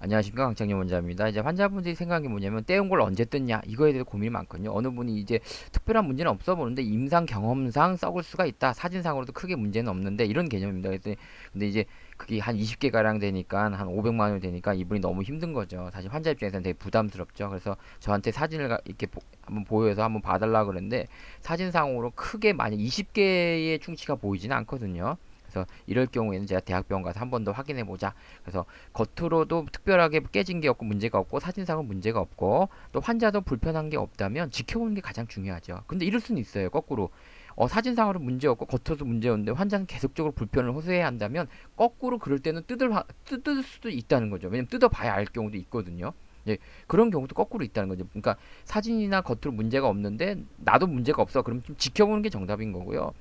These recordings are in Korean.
안녕하십니까, 강창용 원장입니다. 이제 환자분들이 생각이 뭐냐면 떼운 걸 언제 뜯냐 이거에 대해서 고민이 많거든요. 어느 분이 이제 특별한 문제는 없어 보는데 임상 경험상 썩을 수가 있다. 사진상으로도 크게 문제는 없는데 이런 개념입니다. 그래서 근데 이제 그게 한 20개 가량 되니까 한 500만 원 되니까 이분이 너무 힘든 거죠. 사실 환자 입장에서는 되게 부담스럽죠. 그래서 저한테 사진을 이렇게 한번 보여서 한번 봐달라 그랬는데 사진상으로 크게 만약 20개의 충치가 보이지는 않거든요. 그래서 이럴 경우에는 제가 대학병원 가서 한 번 더 확인해 보자. 그래서 겉으로도 특별하게 깨진 게 없고 문제가 없고 사진상은 문제가 없고 또 환자도 불편한 게 없다면 지켜보는 게 가장 중요하죠. 근데 이럴 수는 있어요. 거꾸로 사진상으로 문제 없고 겉으로도 문제 없는데 환자는 계속적으로 불편을 호소해야 한다면 거꾸로 그럴 때는 뜯을 수도 있다는 거죠. 왜냐면 뜯어봐야 알 경우도 있거든요. 예, 그런 경우도 거꾸로 있다는 거죠. 그러니까 사진이나 겉으로 문제가 없는데 나도 문제가 없어. 그럼 좀 지켜보는 게 정답인 거고요.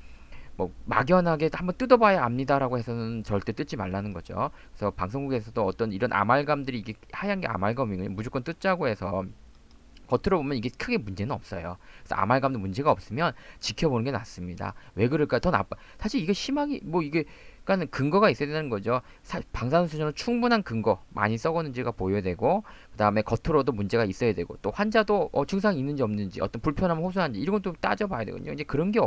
뭐 막연하게 한번 뜯어봐야 압니다라고 해서는 절대 뜯지 말라는 거죠. 그래서 방송국에서도 어떤 이런 아말감들이 이게 하얀 게 아말감이거든요. 무조건 뜯자고 해서 겉으로 보면 이게 크게 문제는 없어요. 그래서 아말감도 문제가 없으면 지켜보는 게 낫습니다. 왜 그럴까? 더 나빠. 사실 이게 심하게 뭐 이게 그러니까 근거가 있어야 되는 거죠. 방사선수준은 충분한 근거, 많이 썩었는지가 보여야 되고, 그 다음에 겉으로도 문제가 있어야 되고, 또 환자도 증상이 있는지 없는지, 어떤 불편함 호소하는지 이런 것도 따져봐야 되거든요. 이제 그런 게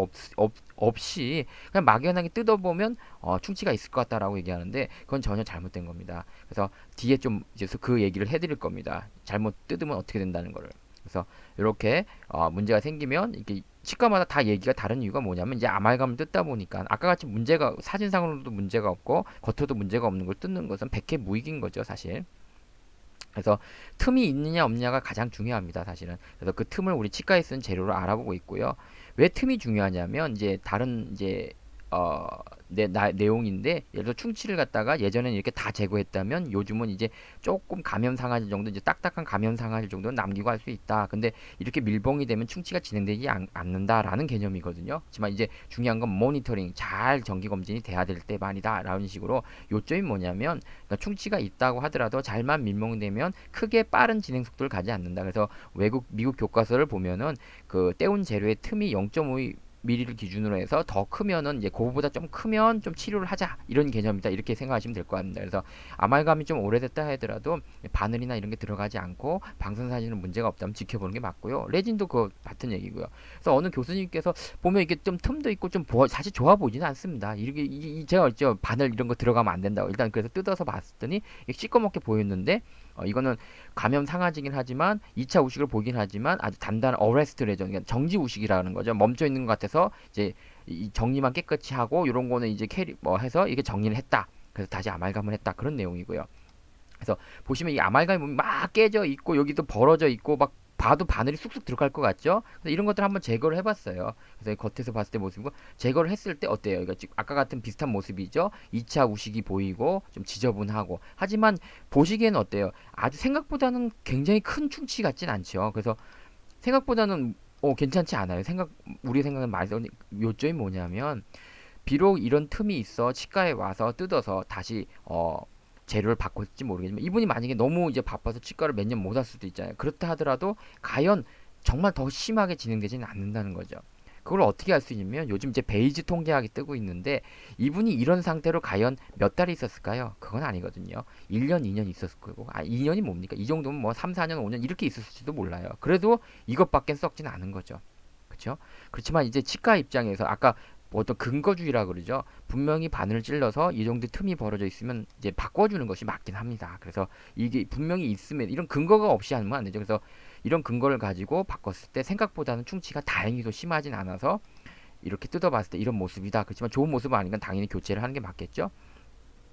없이 그냥 막연하게 뜯어보면 충치가 있을 것 같다라고 얘기하는데 그건 전혀 잘못된 겁니다. 그래서 뒤에 좀 이제 그 얘기를 해드릴 겁니다. 잘못 뜯으면 어떻게 된다는 거를. 그래서 이렇게 문제가 생기면 이렇게 치과마다 다 얘기가 다른 이유가 뭐냐면 이제 아말감을 뜯다 보니까 아까 같이 문제가 사진상으로도 문제가 없고 겉으로도 문제가 없는 걸 뜯는 것은 백해무익인 거죠, 사실. 그래서 틈이 있느냐 없느냐가 가장 중요합니다, 사실은. 그래서 그 틈을 우리 치과에 쓰는 재료로 알아보고 있고요. 왜 틈이 중요하냐면 이제 다른 이제 어, 내용인데 예를 들어 충치를 갖다가 예전에는 이렇게 다 제거했다면 요즘은 이제 조금 감염 상하질 정도 이제 딱딱한 감염 상하질 정도는 남기고 할 수 있다. 근데 이렇게 밀봉이 되면 충치가 진행되지 않는다라는 개념이거든요. 하지만 이제 중요한 건 모니터링 잘 정기 검진이 돼야 될 때만이다라는 식으로 요점이 뭐냐면 그러니까 충치가 있다고 하더라도 잘만 밀봉되면 크게 빠른 진행 속도를 가지 않는다. 그래서 미국 교과서를 보면은 그 떼운 재료의 틈이 0.5 미리를 기준으로 해서 더 크면은 이제 그거보다 좀 크면 좀 치료를 하자 이런 개념이다 이렇게 생각하시면 될 것 같습니다. 그래서 아말감이 좀 오래됐다 하더라도 바늘이나 이런 게 들어가지 않고 방사선사진은 문제가 없다면 지켜보는 게 맞고요. 레진도 그 같은 얘기고요. 그래서 어느 교수님께서 보면 이게 좀 틈도 있고 좀 사실 좋아 보이지는 않습니다. 이렇게 제가 어쩌 바늘 이런 거 들어가면 안 된다고 일단 그래서 뜯어서 봤더니 시꺼멓게 보였는데 이거는 감염 상하지긴 하지만 2차 우식을 보긴 하지만 아주 단단한 어레스트 레전, 그러니까 정지 우식이라는 거죠. 멈춰 있는 것 같아서 이제 이 정리만 깨끗이 하고 이런 거는 이제 캐리 뭐 해서 이게 정리를 했다. 그래서 다시 아말감을 했다. 그런 내용이고요. 그래서 보시면 이 아말감이 보면 막 깨져 있고 여기도 벌어져 있고 막 봐도 바늘이 쑥쑥 들어갈 것 같죠? 그래서 이런 것들 한번 제거를 해봤어요. 그래서 겉에서 봤을 때 모습이고 제거를 했을 때 어때요? 그러니까 아까 같은 비슷한 모습이죠. 2차 우식이 보이고 좀 지저분하고 하지만 보시기에는 어때요? 아주 생각보다는 굉장히 큰 충치 같진 않죠. 그래서 생각보다는 괜찮지 않아요. 우리 생각은 많이 요점이 뭐냐면 비록 이런 틈이 있어 치과에 와서 뜯어서 다시 재료를 바꿨을지 모르겠지만 이분이 만약에 너무 이제 바빠서 치과를 몇 년 못 왔을 수도 있잖아요. 그렇다 하더라도 과연 정말 더 심하게 진행되지는 않는다는 거죠. 그걸 어떻게 할 수 있냐면 요즘 이제 베이지 통계학이 뜨고 있는데 이분이 이런 상태로 과연 몇 달이 있었을까요? 그건 아니거든요. 1년, 2년 있었을 거고 2년이 뭡니까? 이 정도면 뭐 3, 4년, 5년 이렇게 있었을지도 몰라요. 그래도 이것밖에 썩진 않은 거죠. 그렇죠? 그렇지만 이제 치과 입장에서 아까 뭐 어떤 근거주의라 그러죠. 분명히 바늘을 찔러서 이 정도 틈이 벌어져 있으면 이제 바꿔주는 것이 맞긴 합니다. 그래서 이게 분명히 있으면 이런 근거가 없이 하면 안 되죠. 그래서 이런 근거를 가지고 바꿨을 때 생각보다는 충치가 다행히도 심하진 않아서 이렇게 뜯어봤을 때 이런 모습이다. 그렇지만 좋은 모습은 아니니까 당연히 교체를 하는 게 맞겠죠.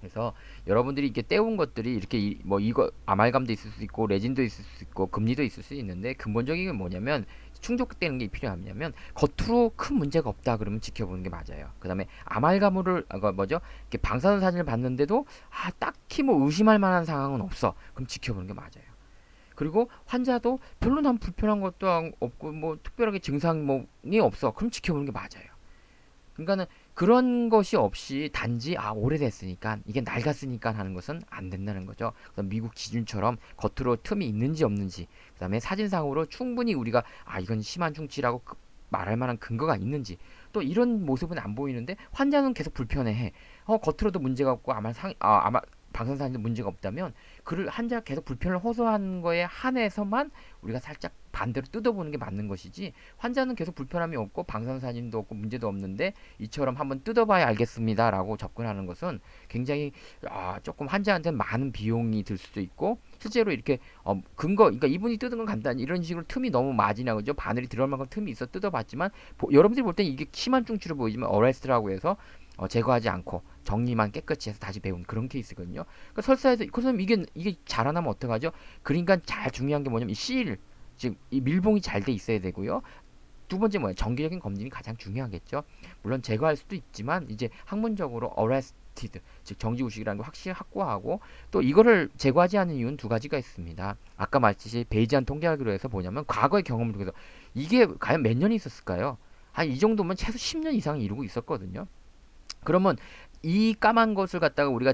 그래서 여러분들이 이렇게 떼운 것들이 이렇게 뭐 이거 아말감도 있을 수 있고 레진도 있을 수 있고 금리도 있을 수 있는데 근본적인 게 뭐냐면 충족되는 게 필요하냐면 겉으로 큰 문제가 없다 그러면 지켜보는 게 맞아요. 그다음에 아말감을 뭐죠? 이렇게 방사선 사진을 봤는데도 딱히 뭐 의심할 만한 상황은 없어. 그럼 지켜보는 게 맞아요. 그리고 환자도 별로 난 불편한 것도 없고 뭐 특별하게 증상이 없어. 그럼 지켜보는 게 맞아요. 그러니까는 그런 것이 없이 단지 오래됐으니까 이게 낡았으니까 하는 것은 안 된다는 거죠. 그래서 미국 기준처럼 겉으로 틈이 있는지 없는지 그다음에 사진상으로 충분히 우리가 이건 심한 충치라고 말할 만한 근거가 있는지 또 이런 모습은 안 보이는데 환자는 계속 불편해해. 겉으로도 문제가 없고 아마 방사선에 문제가 없다면 그를 환자가 계속 불편을 호소하는 거에 한해서만 우리가 살짝 반대로 뜯어보는 게 맞는 것이지, 환자는 계속 불편함이 없고 방사선도 없고 문제도 없는데 이처럼 한번 뜯어봐야 알겠습니다라고 접근하는 것은 굉장히 조금 환자한테는 많은 비용이 들 수도 있고, 실제로 이렇게 근거, 그러니까 이분이 뜯은 건 간단히 이런 식으로 틈이 너무 마지나 그죠? 바늘이 들어갈 만큼 틈이 있어 뜯어봤지만 여러분들이 볼 때는 이게 심한 충치로 보이지만 어레스트라고 해서 제거하지 않고 정리만 깨끗이 해서 다시 배운 그런 케이스거든요. 그러니까 설사해서 그럼 이게 자라나면 어떡하죠? 그러니까 잘 중요한 게 뭐냐면 이 실, 즉 이 밀봉이 잘 돼 있어야 되고요. 두 번째 뭐예요? 정기적인 검진이 가장 중요하겠죠. 물론 제거할 수도 있지만 이제 학문적으로 arrested, 즉 정지구식이라는 걸 확실히 확보하고, 또 이거를 제거하지 않는 이유는 두 가지가 있습니다. 아까 말했듯이 베이지안 통계하기로 해서 뭐냐면 과거의 경험을 통해서 이게 과연 몇 년이 있었을까요? 한 이 정도면 최소 10년 이상 이루고 있었거든요. 그러면 이 까만 것을 갖다가 우리가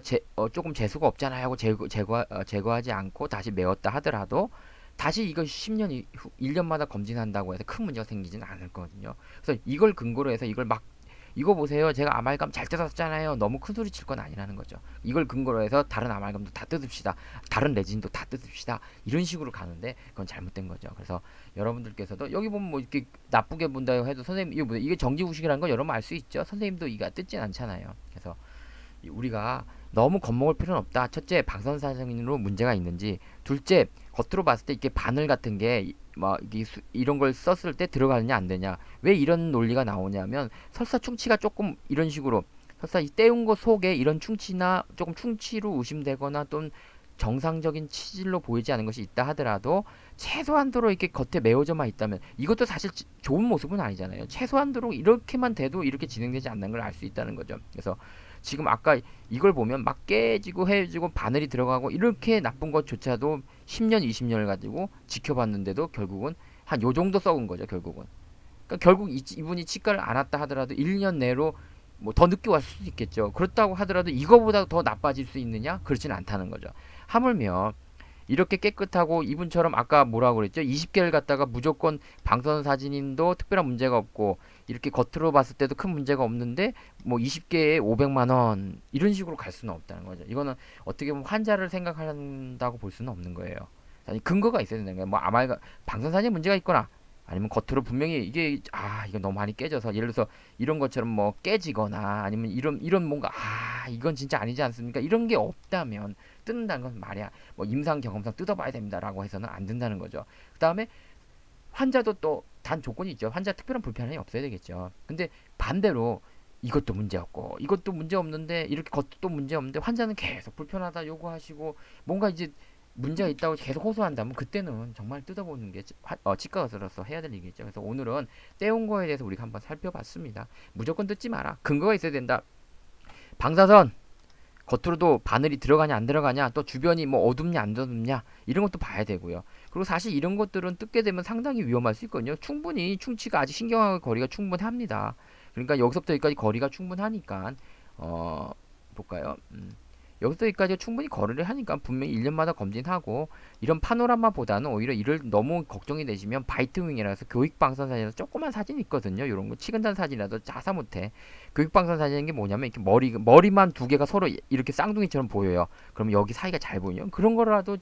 조금 재수가 없잖아요 하고 제거하지 않고 다시 메웠다 하더라도 다시 이걸 10년 후 1년마다 검진한다고 해서 큰 문제가 생기지는 않을 거거든요. 그래서 이걸 근거로 해서 이거 보세요, 제가 아말감 잘 뜯었잖아요, 너무 큰 소리 칠 건 아니라는 거죠. 이걸 근거로 해서 다른 아말감도 다 뜯읍시다, 다른 레진도 다 뜯읍시다, 이런 식으로 가는데 그건 잘못된 거죠. 그래서 여러분들께서도 여기 보면 뭐 이렇게 나쁘게 본다 해도 선생님 이게 정지후식이라는 거 여러분 알 수 있죠. 선생님도 이가 뜯진 않잖아요. 그래서 우리가 너무 겁먹을 필요는 없다. 첫째, 방선사정인으로 문제가 있는지. 둘째, 겉으로 봤을 때 이게 바늘 같은 게 막 이런 걸 썼을 때 들어가느냐 안 되냐. 왜 이런 논리가 나오냐면 설사 충치가 조금 이런 식으로, 설사 이 떼운 거 속에 이런 충치나 조금 충치로 의심되거나 또는 정상적인 치질로 보이지 않은 것이 있다 하더라도 최소한도로 이렇게 겉에 메워져만 있다면, 이것도 사실 좋은 모습은 아니잖아요. 최소한도로 이렇게만 돼도 이렇게 진행되지 않는 걸 알 수 있다는 거죠. 그래서 지금 아까 이걸 보면 막 깨지고 헤어지고 바늘이 들어가고 이렇게 나쁜 것조차도 10년 20년을 가지고 지켜봤는데도 결국은 한 요 정도 썩은 거죠. 결국은 그러니까 결국 이분이 치과를 안 왔다 하더라도 1년 내로 뭐 더 늦게 왔을 수도 있겠죠. 그렇다고 하더라도 이거보다 더 나빠질 수 있느냐? 그렇지는 않다는 거죠. 하물며 이렇게 깨끗하고 이분처럼 아까 뭐라고 그랬죠? 20개를 갖다가 무조건 방사선 사진인도 특별한 문제가 없고 이렇게 겉으로 봤을 때도 큰 문제가 없는데 뭐 20개에 500만 원 이런 식으로 갈 수는 없다는 거죠. 이거는 어떻게 보면 환자를 생각한다고 볼 수는 없는 거예요. 아니, 근거가 있어야 되는 거예요. 뭐 아말가 방사선 사진에 문제가 있거나 아니면 겉으로 분명히 이거 너무 많이 깨져서 예를 들어서 이런 것처럼 뭐 깨지거나 아니면 이런 뭔가 이건 진짜 아니지 않습니까? 이런 게 없다면 뜯는다는 건 말이야 뭐 임상 경험상 뜯어봐야 됩니다라고 해서는 안 된다는 거죠. 그 다음에 환자도 또 단 조건이 있죠. 환자 특별한 불편함이 없어야 되겠죠. 근데 반대로 이것도 문제 없고 이것도 문제 없는데 이렇게 것도 문제 없는데 환자는 계속 불편하다 요구하시고 뭔가 이제 문제가 있다고 계속 호소한다면 그때는 정말 뜯어보는 게 치과 의사로서 해야 될 일이겠죠. 그래서 오늘은 떼온 거에 대해서 우리가 한번 살펴봤습니다. 무조건 뜯지 마라. 근거가 있어야 된다. 방사선 겉으로도 바늘이 들어가냐 안 들어가냐, 또 주변이 뭐 어둡냐 안 어둡냐 이런 것도 봐야 되고요. 그리고 사실 이런 것들은 뜯게 되면 상당히 위험할 수 있거든요. 충분히 충치가 아직 신경하고 거리가 충분합니다. 그러니까 여기서부터 여기까지 거리가 충분하니까 볼까요? 여기서 여기까지 충분히 거리를 하니까 분명히 1년마다 검진하고, 이런 파노라마보다는 오히려 이를 너무 걱정이 되시면 바이트윙이라서 교육방사선에서 조그만 사진이 있거든요. 이런 거 치근단 사진이라도 자사 못해. 교육방사선 사진인 게 뭐냐면 이렇게 머리만 두 개가 서로 이렇게 쌍둥이처럼 보여요. 그럼 여기 사이가 잘 보이요. 그런 거라도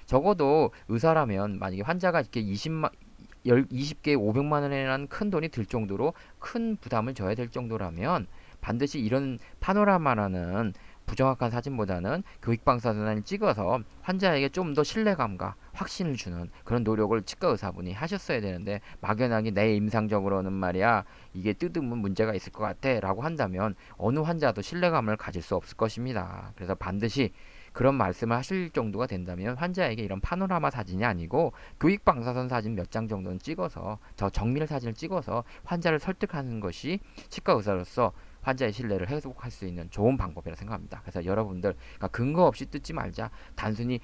적어도 의사라면 만약에 환자가 이렇게 20개에 500만 원이라는 큰 돈이 들 정도로 큰 부담을 져야 될 정도라면 반드시 이런 파노라마라는 부정확한 사진보다는 교육방사선을 찍어서 환자에게 좀 더 신뢰감과 확신을 주는 그런 노력을 치과 의사분이 하셨어야 되는데, 막연하게 내 임상적으로는 말이야 이게 뜯으면 문제가 있을 것 같아 라고 한다면 어느 환자도 신뢰감을 가질 수 없을 것입니다. 그래서 반드시 그런 말씀을 하실 정도가 된다면 환자에게 이런 파노라마 사진이 아니고 교육방사선 사진 몇 장 정도는 찍어서 저 정밀 사진을 찍어서 환자를 설득하는 것이 치과 의사로서 환자의 신뢰를 회복할 수 있는 좋은 방법이라 생각합니다. 그래서 여러분들 그러니까 근거 없이 뜯지 말자. 단순히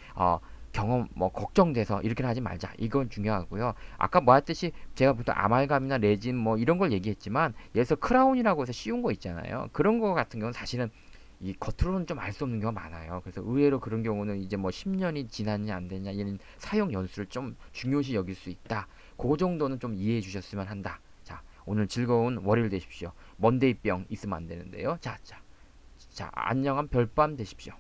경험 뭐 걱정돼서 이렇게 하지 말자. 이건 중요하고요. 아까 뭐 했듯이 제가 보통 아말감이나 레진 뭐 이런 걸 얘기했지만 예를 들어 크라운이라고 해서 쉬운 거 있잖아요. 그런 거 같은 경우는 사실은 이 겉으로는 좀 알 수 없는 경우가 많아요. 그래서 의외로 그런 경우는 이제 뭐 10년이 지났냐 안 됐냐 이런 사용 연수를 좀 중요시 여길 수 있다. 그 정도는 좀 이해해 주셨으면 한다. 자, 오늘 즐거운 월요일 되십시오. 먼데이병 있으면 안 되는데요. 자, 안녕한 별밤 되십시오.